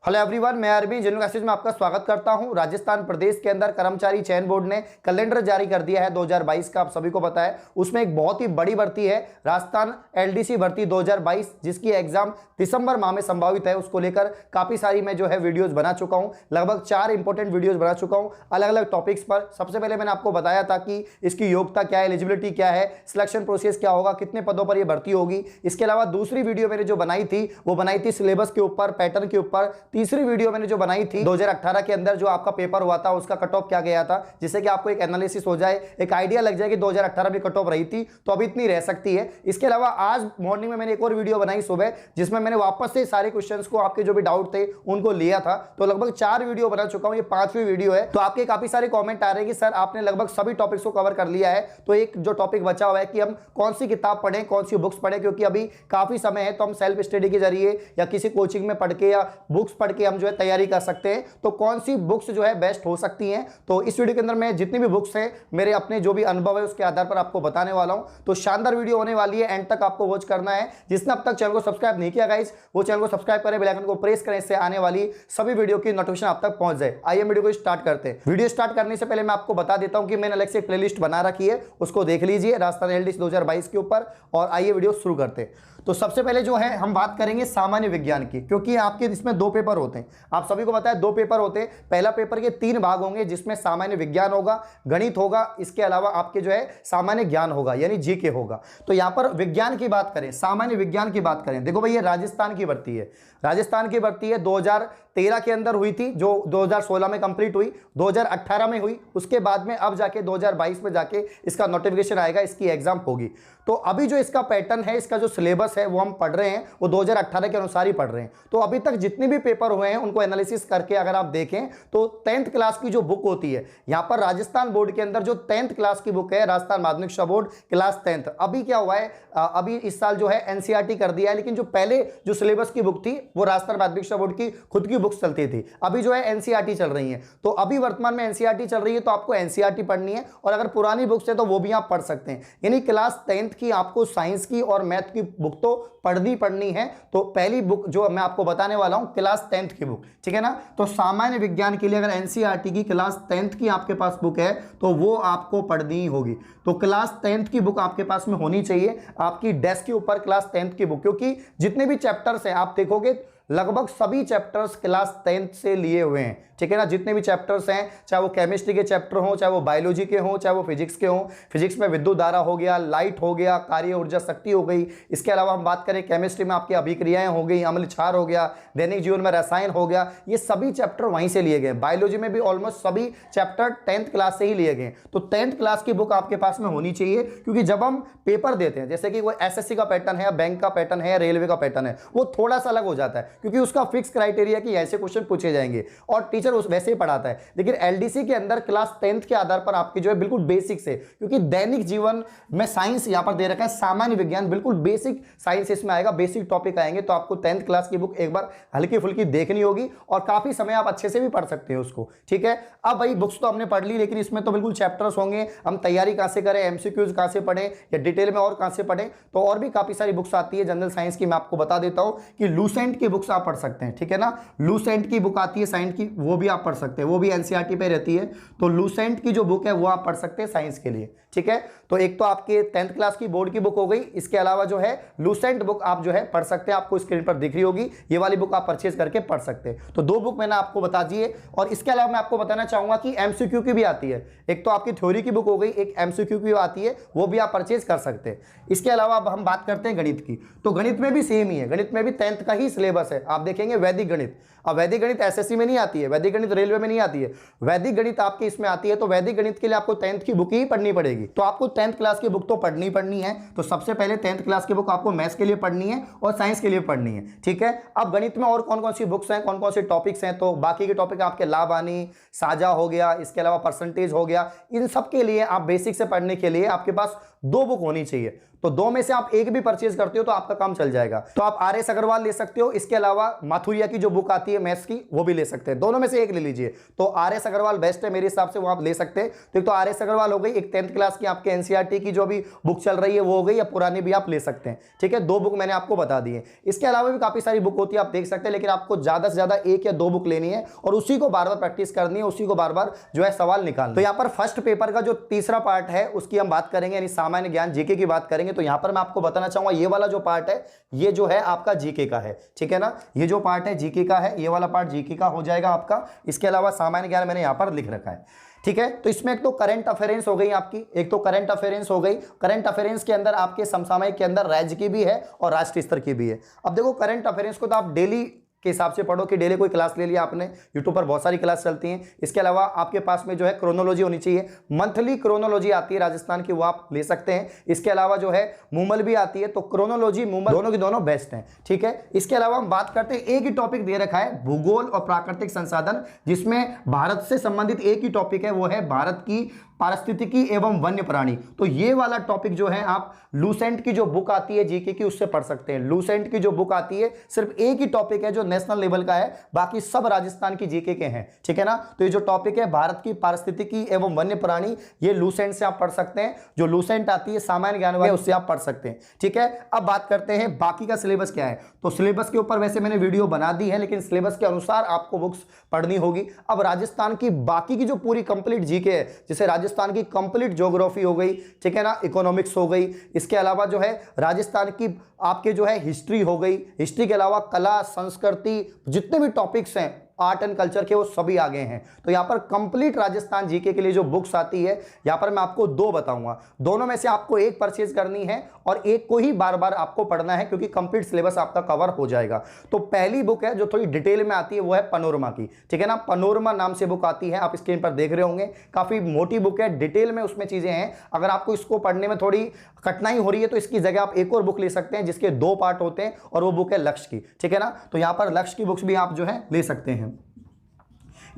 Hello everyone, मैं Arvind general classes में आपका स्वागत करता हूं। राजस्थान प्रदेश के अंदर कर्मचारी चयन बोर्ड ने कैलेंडर जारी कर दिया है 2022 का, आप सभी को पता है। उसमें एक बहुत ही बड़ी भर्ती है राजस्थान एलडीसी भर्ती 2022, जिसकी एग्जाम दिसंबर माह में संभावित है। उसको लेकर काफी सारी मैं जो है वीडियोस बना चुका हूं, लगभग 4 इंपॉर्टेंट वीडियोस बना चुका हूं अलग अलग टॉपिक्स पर। सबसे पहले मैंने आपको बताया था कि इसकी योग्यता क्या है, एलिजिबिलिटी क्या है, सिलेक्शन प्रोसेस क्या होगा, कितने पदों पर यह भर्ती होगी। इसके अलावा दूसरी वीडियो मैंने जो बनाई थी वो बनाई थी सिलेबस के ऊपर, पैटर्न के ऊपर। तीसरी वीडियो मैंने जो बनाई थी 2018 के अंदर जो आपका पेपर हुआ था उसका कट ऑफ क्या गया था, जिससे कि आपको एक एनालिसिस हो जाए, एक आइडिया लग जाए कि 2018 में कट ऑफ रही थी तो अभी इतनी रह सकती है। इसके अलावा आज मॉर्निंग में मैंने एक और वीडियो बनाई सुबह, जिसमें मैंने वापस से सारे क्वेश्चंस को, आपके जो भी डाउट थे उनको लिया था। तो लगभग 4 वीडियो बना चुका हूं, ये 5वीं वीडियो है। तो आपके काफी सारे कॉमेंट आ रहे हैं कि सर आपने लगभग सभी टॉपिक्स को कवर कर लिया है, तो एक जो टॉपिक बचा हुआ है कि हम कौन सी किताब पढ़ें, कौन सी बुक्स पढ़ें, क्योंकि अभी काफी समय है। तो हम सेल्फ स्टडी के जरिए या किसी कोचिंग में पढ़ के या बुक्स पढ़ के हम जो है तैयारी कर सकते हैं। तो कौन सी बुक्स जो है बेस्ट हो सकती हैं, तो इस वीडियो के अंदर मैं जितनी भी बुक्स हैं मेरे अपने जो भी अनुभव है उसके आधार पर आपको बताने वाला हूं। तो शानदार वीडियो होने वाली है, एंड तक आपको वॉच करना है। जिसने अब तक चैनल को सब्सक्राइब नहीं किया गाइस, वो चैनल को सब्सक्राइब करें, बेल आइकन को प्रेस करें, इससे आने वाली सभी वीडियो की नोटिफिकेशन आप तक पहुंच जाए। आइए वीडियो को स्टार्ट करते हैं। वीडियो स्टार्ट करने से पहले मैं आपको बता देता हूं कि मैंने अलग से एक प्लेलिस्ट बना रखी है, उसको देख लीजिए राजस्थान एलडीसी 2022 के ऊपर। और आइए वीडियो शुरू करते हैं। तो सबसे पहले जो है हम बात करेंगे सामान्य विज्ञान की, क्योंकि आपके इसमें 2 पेपर होते हैं। आप सभी को पता है 2 पेपर होते हैं। पहला पेपर के 3 भाग होंगे, जिसमें सामान्य विज्ञान होगा, गणित होगा, इसके अलावा आपके जो है सामान्य ज्ञान होगा यानी जीके होगा। तो यहां पर विज्ञान की बात करें, सामान्य विज्ञान की बात करें, देखो भाई ये राजस्थान की भर्ती है। राजस्थान की भर्ती है 2013 के अंदर हुई थी, जो 2016 में कंप्लीट हुई, 2018 में हुई। उसके बाद में अब जाके 2022 में जाके इसका नोटिफिकेशन आएगा, इसकी एग्जाम होगी। तो अभी जो इसका पैटर्न है, इसका जो सिलेबस है वो हम पढ़ रहे हैं, वो 2018 के अनुसार ही पढ़ रहे हैं। तो अभी तक जितने भी पेपर हुए हैं उनको एनालिसिस करके अगर आप देखें तो 10th क्लास की जो बुक होती है, यहां पर राजस्थान बोर्ड के अंदर जो 10th क्लास की बुक है, राजस्थान माध्यमिक शिक्षा बोर्ड क्लास 10th, अभी क्या हुआ है, अभी इस साल जो है एनसीईआरटी कर दिया है। लेकिन जो पहले जो सिलेबस की बुक थी वो राजस्थान माध्यमिक शिक्षा बोर्ड की खुद की बुक्स चलती थी, अभी जो है एनसीईआरटी चल रही है। तो अभी वर्तमान में एनसीईआरटी चल रही है, तो आपको एनसीईआरटी पढ़नी है, और अगर पुरानी बुक्स है तो वो भी आप पढ़ सकते हैं। यानी क्लास 10th की आपको साइंस की और मैथ की बुक तो पढ़नी है। तो पहली बुक जो मैं आपको बताने वाला हूं क्लास 10th की बुक, ठीक है ना। तो सामान्य विज्ञान के लिए अगर एनसीईआरटी की क्लास 10th की आपके पास बुक है तो वो आपको पढ़नी होगी। तो क्लास 10th की बुक आपके पास में होनी चाहिए, आपकी डेस्क के ऊपर क्लास 10th की बुक, क्योंकि जितने भी चैप्टर्स हैं आप देखोगे लगभग सभी चैप्टर्स क्लास 10th से लिए हुए हैं, ठीक है ना। जितने भी चैप्टर्स हैं, चाहे वो केमिस्ट्री के चैप्टर हो, चाहे वो बायोलॉजी के हो, चाहे वो फिजिक्स के हो। फिजिक्स में विद्युत धारा हो गया, लाइट हो गया, कार्य ऊर्जा शक्ति हो गई। इसके अलावा हम बात करें केमिस्ट्री में आपकी अभिक्रियाएं हो गई, अम्ल क्षार हो गया, दैनिक जीवन में रसायन हो गया, ये सभी चैप्टर वहीं से लिए गए। बायोलॉजी में भी ऑलमोस्ट सभी चैप्टर 10th क्लास से ही लिए गए। तो 10th क्लास की बुक आपके पास में होनी चाहिए, क्योंकि जब हम पेपर देते हैं, जैसे कि कोई एसएससी का पैटर्न है, बैंक का पैटर्न है, रेलवे का पैटर्न है, वो थोड़ा सा अलग हो जाता है, क्योंकि उसका फिक्स क्राइटेरिया कि ऐसे क्वेश्चन पूछे जाएंगे और टीचर उस वैसे ही पढ़ाता है। लेकिन एलडीसी के अंदर क्लास 10th के आधार पर आपकी जो है बिल्कुल बेसिक से, क्योंकि दैनिक जीवन में साइंस यहां पर दे रखा है, सामान्य विज्ञान बिल्कुल बेसिक साइंस इसमें आएगा, बेसिक टॉपिक आएंगे। तो आपको 10th क्लास की बुक एक बार हल्की फुल्की देखनी होगी, और काफी समय आप अच्छे से भी पढ़ सकते हैं उसको, ठीक है। अब भाई बुक्स तो हमने पढ़ ली, लेकिन इसमें तो बिल्कुल चैप्टर्स होंगे, हम तैयारी कहां से करें, एमसीक्यूज कहां से पढ़ें या डिटेल में और कहां से पढ़ें। तो और भी काफी सारी बुक्स आती है जनरल साइंस की, मैं आपको बता देता हूं कि लूसेंट की बुक्स आप पढ़ सकते हैं, ठीक है ना। लूसेंट की बुक आती है साइंस की, वो भी आप पढ़ सकते हैं, वो भी एनसीईआरटी पे रहती है। तो लूसेंट की जो बुक है वो आप पढ़ सकते हैं साइंस के लिए, ठीक है। तो एक तो आपके 10th क्लास की बोर्ड की बुक हो गई, इसके अलावा जो है लूसेंट बुक आप जो है पढ़ सकते हैं, आपको स्क्रीन पर दिख रही होगी, ये वाली बुक आप परचेज करके पढ़ सकते हैं। तो 2 बुक मैंने आपको बता दी है। और इसके अलावा मैं आपको बताना चाहूंगा कि एमसीक्यू की भी आती है, एक तो आपकी थ्योरी की बुक हो गई, एक एमसीक्यू की आती है, वो भी आप परचेज कर सकते हैं। इसके अलावा अब हम बात करते हैं गणित की, तो गणित में भी सेम ही है, गणित में भी 10th का ही सिलेबस है। आप देखेंगे वैदिक गणित, अब वैदिक गणित एसएससी में नहीं आती है, वैदिक गणित रेलवे में नहीं आती है, वैदिक गणित आपके इसमें आती है। तो वैदिक गणित के लिए आपको 10th की बुक ही पढ़नी पड़ेगी। तो आपको 10th क्लास की बुक तो पढ़नी है। तो सबसे पहले 10th क्लास की बुक आपको मैथ्स के लिए पढ़नी है और साइंस के लिए पढ़नी है, ठीक है। अब गणित में और कौन कौन सी बुक्स हैं, कौन कौन से टॉपिक्स हैं, तो बाकी के टॉपिक आपके लाभ हानि, साझा हो गया, इसके अलावा परसेंटेज हो गया, इन सब के लिए आप बेसिक से पढ़ने के लिए आपके पास 2 बुक होनी चाहिए। तो तो दो में से आप एक भी परचेज करते हो तो आपका काम चल जाएगा। तो आप RS अग्रवाल ले सकते हो, इसके अलावा माथुरिया की जो बुक आती है मैथ्स की वो भी ले सकते हैं, दोनों में से एक ले लीजिए। तो RS अग्रवाल बेस्ट है मेरे हिसाब से, वो आप ले सकते हैं। तो RS अग्रवाल हो गई, एक 10th क्लास की आपके NCERT की जो भी बुक चल रही है वो हो गई, या पुरानी भी आप ले सकते हैं, ठीक है। दो बुक मैंने आपको बता दी है। इसके अलावा भी काफी सारी बुक होती है, आप देख सकते हैं, लेकिन आपको ज्यादा से ज्यादा एक या दो बुक लेनी है और उसी को बार बार प्रैक्टिस करनी है, उसी को बार बार जो है सवाल निकालना। तो यहाँ पर फर्स्ट पेपर का जो तीसरा पार्ट है उसकी हम बात करेंगे, यानी सामान्य ज्ञान जीके की बात करेंगे। तो यहाँ पर मैं आपको बताना चाहूंगा ये वाला जो पार्ट है ये जो है आपका जीके का है, ठीक है ना। ये जो पार्ट है जीके का है, ये वाला पार्ट जीके का हो जाएगा आपका। इसके अलावा सामान्य ज्ञान मैंने यहाँ पर लिख रखा है, ठीक है। तो इसमें एक तो करंट अफेयरेंस हो गई आपकी, एक तो करंट अफेयरेंस हो गई। करंट अफेयरेंस के अंदर आपके समसामयिक के अंदर राज्य की भी है और राष्ट्रीय स्तर की भी है। अब देखो करंट अफेयरेंस को तो आप डेली के हिसाब से पढ़ो कि डेली कोई क्लास ले लिया आपने, यूट्यूब पर बहुत सारी क्लास चलती हैं। इसके अलावा आपके पास में जो है क्रोनोलॉजी होनी चाहिए, मंथली क्रोनोलॉजी आती है राजस्थान की, वो आप ले सकते हैं। इसके अलावा जो है मूमल भी आती है, तो क्रोनोलॉजी मूमल दोनों की दोनों बेस्ट हैं, ठीक है। इसके अलावा हम बात करते हैं, एक ही टॉपिक दे रखा है भूगोल और प्राकृतिक संसाधन, जिसमें भारत से संबंधित एक ही टॉपिक है, वो है भारत की पारिस्थितिकी एवं वन्य प्राणी। तो ये वाला टॉपिक जो है आप लूसेंट की जो बुक आती है जीके की उससे पढ़ सकते हैं। लूसेंट की जो बुक आती है सिर्फ एक ही टॉपिक है जो नेशनल लेवल का है, बाकी सब राजस्थान की जीके के हैं, ठीक है ना। तो ये जो टॉपिक है भारत की पारिस्थितिकी एवं वन्य प्राणी, ये लूसेंट से आप पढ़ सकते हैं। जो लूसेंट आती है सामान्य ज्ञान वाली उससे आप पढ़ सकते हैं, ठीक है। अब बात करते हैं बाकी का सिलेबस क्या है। तो सिलेबस के ऊपर वैसे मैंने वीडियो बना दी है, लेकिन सिलेबस के अनुसार आपको बुक्स पढ़नी होगी। अब राजस्थान की बाकी की जो पूरी कंप्लीट जीके है, जैसे राजस्थान की कंप्लीट ज्योग्राफी हो गई, ठीक है ना, इकोनॉमिक्स हो गई। इसके अलावा जो है राजस्थान की आपके जो है हिस्ट्री हो गई, हिस्ट्री के अलावा कला संस्कृति जितने भी टॉपिक्स हैं आर्ट एंड कल्चर के वो सभी आ गए हैं। तो यहाँ पर कंप्लीट राजस्थान जीके के लिए जो बुक्स आती है यहाँ पर मैं आपको दो बताऊंगा, दोनों में से आपको एक परचेज करनी है और एक को ही बार बार आपको पढ़ना है, क्योंकि कंप्लीट सिलेबस आपका कवर हो जाएगा। तो पहली बुक है जो थोड़ी डिटेल में आती है वो है पनोरमा की, ठीक है ना। पनोरमा नाम से बुक आती है, आप स्क्रीन पर देख रहे होंगे, काफी मोटी बुक है, डिटेल में उसमें चीजें हैं। अगर आपको इसको पढ़ने में थोड़ी कठिनाई हो रही है तो इसकी जगह आप एक और बुक ले सकते हैं जिसके दो पार्ट होते हैं, और वो बुक है लक्ष्य की, ठीक है ना। तो यहाँ पर लक्ष्य की बुक्स भी आप जो है ले सकते हैं।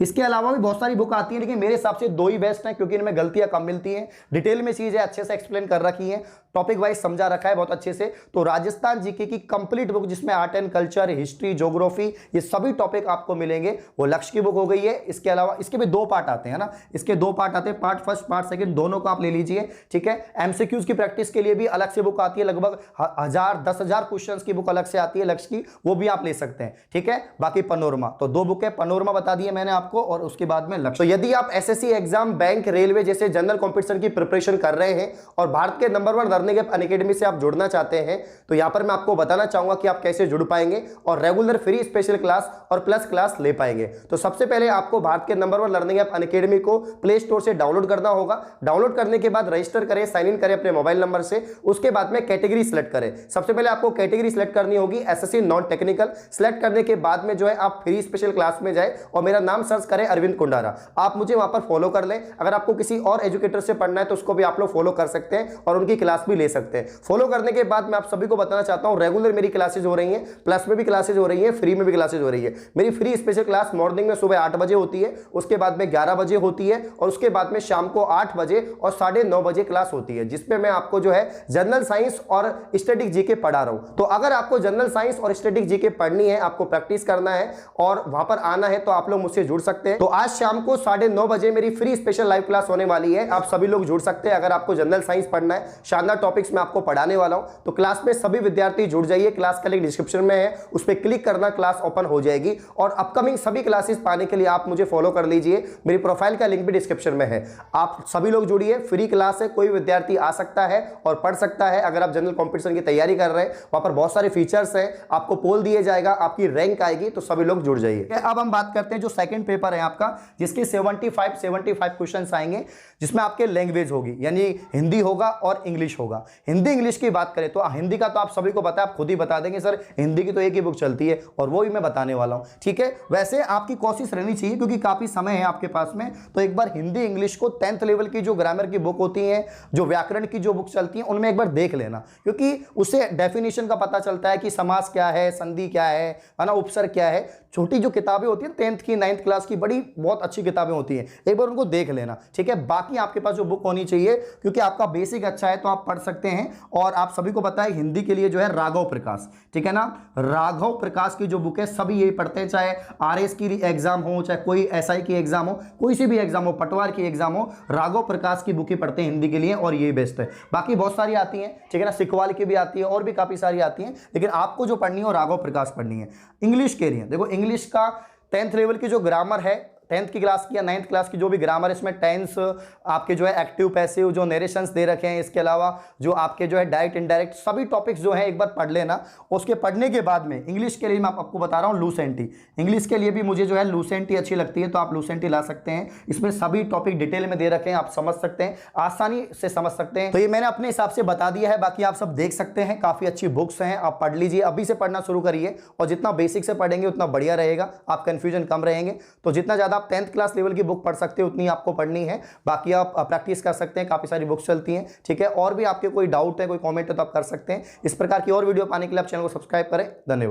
इसके अलावा भी बहुत सारी बुक आती है, लेकिन मेरे हिसाब से दो ही बेस्ट हैं, क्योंकि इनमें गलतियां कम मिलती हैं, डिटेल में चीजें अच्छे से एक्सप्लेन कर रखी हैं, टॉपिक वाइज समझा रखा है बहुत अच्छे से। तो राजस्थान जीके की कंप्लीट बुक जिसमें art and culture, history, geography, ये सभी टॉपिक आपको मिलेंगे, वो लक्ष्य की बुक हो गई है। इसके अलावा इसके भी दो पार्ट आते हैं ना, इसके दो पार्ट आते हैं, पार्ट फर्स्ट पार्ट सेकंड दोनों को आप ले लीजिए, ठीक है। एमसीक्यूज की प्रैक्टिस के लिए भी अलग से बुक आती है, लगभग 1000 क्वेश्चन की बुक अलग से आती है लक्ष्य की, वो भी आप ले सकते हैं, ठीक है। बाकी पनोरमा, तो दो बुक है, पनोरमा बता दिए मैंने आपको, और उसके बाद में लक्ष्य। तो यदि आप एसएससी एग्जाम, बैंक, रेलवे जैसे जनरल कॉम्पिटिशन की प्रिपरेशन कर रहे हैं और भारत के नंबर 1 लर्निंग ऐप अनअकैडमी से आप जुड़ना चाहते हैं, तो यहां पर मैं आपको बताना चाहूंगा कि आप कैसे जुड़ पाएंगे और रेगुलर फ्री स्पेशल क्लास और प्लस क्लास ले पाएंगे। तो सबसे पहले आपको भारत के नंबर 1 लर्निंग ऐप अनअकैडमी को प्ले स्टोर से डाउनलोड करना होगा। डाउनलोड करने के बाद रजिस्टर करें, साइन इन करें अपने मोबाइल नंबर से। उसके बाद में कैटेगरी सिलेक्ट करें। सबसे पहले आपको कैटेगरी सिलेक्ट करनी होगी एसएससी नॉन टेक्निकल। सिलेक्ट करने के बाद में जो है आप फ्री स्पेशल क्लास में जाए और मेरा नाम सर्च करें अरविंद कुंडारा, आप मुझे वहां पर फॉलो कर लें। अगर आपको किसी और एजुकेटर से पढ़ना है तो उसको भी आप लोग फॉलो कर सकते हैं और उनकी क्लास भी ले सकते हैं। फॉलो करने के बाद मैं आप सभी को बताना चाहता हूं, रेगुलर मेरी क्लासेज हो रही हैं, प्लस में भी क्लासेज हो रही हैं, फ्री में भी क्लासेज हो रही है। मेरी फ्री स्पेशल क्लास मॉर्निंग में सुबह 8 बजे होती है, उसके बाद में 11 बजे होती है, और उसके बाद में शाम को 8 बजे और 9:30 बजे क्लास होती है, जिसपे मैं आपको जो है जनरल साइंस और स्टैटिक जीके पढ़ा रहा हूं। तो अगर आपको जनरल साइंस और स्टैटिक जीके पढ़नी है, आपको प्रैक्टिस करना है और वहां पर आना है, तो आप लोग मुझसे जुड़ सकते हैं। तो आज शाम को 9:30 बजे मेरी फ्री स्पेशल लाइव क्लास होने वाली है, आप सभी लोग जुड़ सकते हैं। अगर आपको जनरल साइंस पढ़ना है, शानदार टॉपिक्स में आपको पढ़ाने वाला हूं, तो क्लास में सभी विद्यार्थी जुड़ जाइए। क्लास का लिंक डिस्क्रिप्शन में है, उस पर क्लिक करना, क्लास ओपन हो जाएगी। और अपकमिंग सभी क्लासेस पाने के लिए आप मुझे फॉलो कर लीजिए, मेरी प्रोफाइल का लिंक भी डिस्क्रिप्शन में है। आप सभी लोग जुड़िए, फ्री क्लास है, कोई विद्यार्थी आ सकता है और पढ़ सकता है। अगर आप जनरल कॉम्पिटिशन की तैयारी कर रहे हैं, वहां पर बहुत सारे फीचर्स हैं, आपको पोल दिए जाएगा, आपकी रैंक आएगी, तो सभी लोग जुड़ जाइए। अब हम बात करते हैं जो सेकंड पेपर है आपका, जिसके 75 क्वेश्चन आएंगे, जिसमें आपके लैंग्वेज होगी, यानी हिंदी होगा और इंग्लिश होगा। हिंदी इंग्लिश की बात करें तो हिंदी का तो आप सभी को पता है, आप खुद ही बता देंगे सर हिंदी की तो एक ही बुक चलती है, और वो ही मैं बताने वाला हूं, ठीक है। वैसे आपकी कोशिश रहनी चाहिए, क्योंकि काफी समय है आपके पास में, तो एक बार हिंदी इंग्लिश को 10th लेवल की जो ग्रामर की बुक होती है, जो व्याकरण की जो बुक चलती है, उनमें एक बार देख लेना, क्योंकि उससे डेफिनेशन का पता चलता है कि समास क्या है, संधि क्या है ना, उपसर्ग क्या है। छोटी जो किताबें होती है 10th की 9th क्लास क्लास की बड़ी बहुत अच्छी किताबें होती हैं, एक बार उनको देख लेना, ठीक है। बाकी आपके पास जो बुक होनी चाहिए, क्योंकि आपका बेसिक अच्छा है तो आप पढ़ सकते हैं। और आप सभी को पता है हिंदी के लिए जो है राघव प्रकाश, ठीक है ना, राघव प्रकाश की जो बुक है सभी यही पढ़ते हैं, चाहे आरएस की एग्जाम हो, चाहे कोई एसआई की एग्जाम हो, कोई सी भी एग्जाम हो, पटवार की एग्जाम हो, राघव प्रकाश की बुक ही पढ़ते हैं हिंदी के लिए और ये बेस्ट है। बाकी बहुत सारी आती हैं, ठीक है ना, सिकवाल की भी आती है और भी काफी सारी आती हैं, लेकिन आपको जो पढ़नी है वो राघव प्रकाश पढ़नी है। इंग्लिश के लिए देखो, इंग्लिश का 10th लेवल की जो ग्रामर है, 10th की क्लास की या 9th क्लास की जो भी ग्रामर है, इसमें टेंस आपके जो है एक्टिव पैसिव जो नरेशंस दे रखे हैं, इसके अलावा जो आपके जो है डायरेक्ट इनडायरेक्ट सभी टॉपिक्स जो है एक बार पढ़ लेना। उसके पढ़ने के बाद में इंग्लिश के लिए मैं आपको बता रहा हूँ लूसेंटी, इंग्लिश के लिए भी मुझे जो है लूसेंटी अच्छी लगती है, तो आप लूसेंटी ला सकते हैं। इसमें सभी टॉपिक डिटेल में दे रखे हैं, आप समझ सकते हैं, आसानी से समझ सकते हैं। तो ये मैंने अपने हिसाब से बता दिया है, बाकी आप सब देख सकते हैं, काफी अच्छी बुक्स हैं, आप पढ़ लीजिए, अभी से पढ़ना शुरू करिए और जितना बेसिक से पढ़ेंगे उतना बढ़िया रहेगा, आप कंफ्यूजन कम रहेंगे। तो जितना ज्यादा आप 10th क्लास लेवल की बुक पढ़ सकते हो उतनी आपको पढ़नी है, बाकी आप प्रैक्टिस कर सकते हैं, काफी सारी बुक्स चलती हैं, ठीक है। और भी आपके कोई डाउट है, कोई कमेंट है तो आप कर सकते हैं। इस प्रकार की और वीडियो पाने के लिए आप चैनल को सब्सक्राइब करें। धन्यवाद।